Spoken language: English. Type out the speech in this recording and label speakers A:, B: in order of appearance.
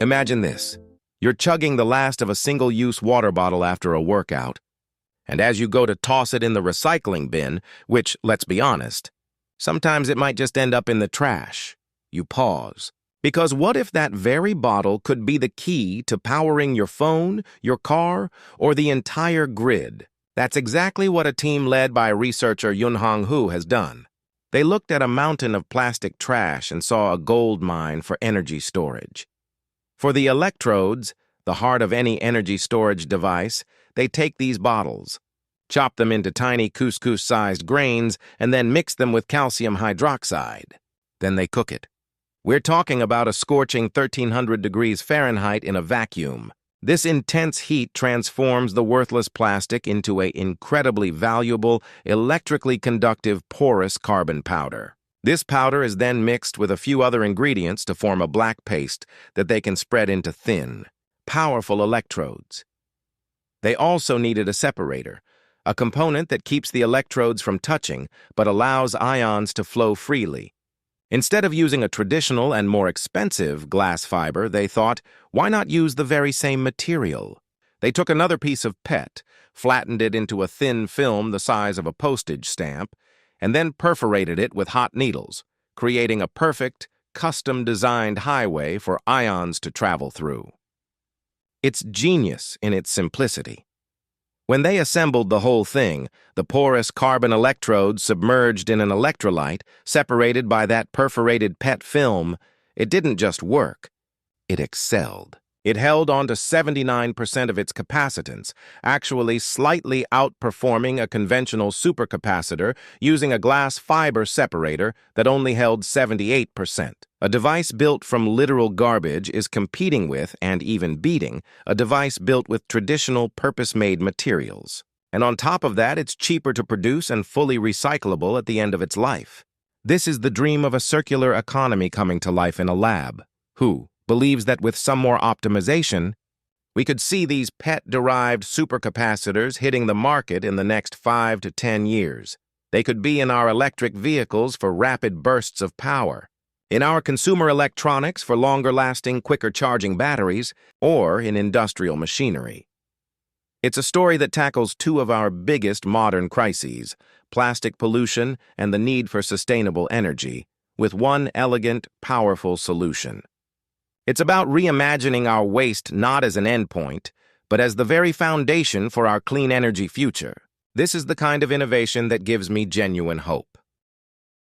A: Imagine this. You're chugging the last of a single-use water bottle after a workout, and as you go to toss it in the recycling bin, which, let's be honest, sometimes it might just end up in the trash, you pause. Because what if that very bottle could be the key to powering your phone, your car, or the entire grid? That's exactly what a team led by researcher Yunhong Hu has done. They looked at a mountain of plastic trash and saw a gold mine for energy storage. For the electrodes, the heart of any energy storage device, they take these bottles, chop them into tiny couscous-sized grains, and then mix them with calcium hydroxide. Then they cook it. We're talking about a scorching 1300 degrees Fahrenheit in a vacuum. This intense heat transforms the worthless plastic into an incredibly valuable, electrically conductive porous carbon powder. This powder is then mixed with a few other ingredients to form a black paste that they can spread into thin, powerful electrodes. They also needed a separator, a component that keeps the electrodes from touching but allows ions to flow freely. Instead of using a traditional and more expensive glass fiber, they thought, why not use the very same material? They took another piece of PET, flattened it into a thin film the size of a postage stamp, and then perforated it with hot needles, creating a perfect, custom-designed highway for ions to travel through. It's genius in its simplicity. When they assembled the whole thing, the porous carbon electrodes submerged in an electrolyte, separated by that perforated PET film, it didn't just work, it excelled. It held on to 79% of its capacitance, actually slightly outperforming a conventional supercapacitor using a glass fiber separator that only held 78%. A device built from literal garbage is competing with, and even beating, a device built with traditional purpose-made materials. And on top of that, it's cheaper to produce and fully recyclable at the end of its life. This is the dream of a circular economy coming to life in a lab. Who believes that with some more optimization, we could see these PET-derived supercapacitors hitting the market in the next 5 to 10 years. They could be in our electric vehicles for rapid bursts of power, in our consumer electronics for longer-lasting, quicker-charging batteries, or in industrial machinery. It's a story that tackles two of our biggest modern crises, plastic pollution and the need for sustainable energy, with one elegant, powerful solution. It's about reimagining our waste not as an endpoint, but as the very foundation for our clean energy future. This is the kind of innovation that gives me genuine hope.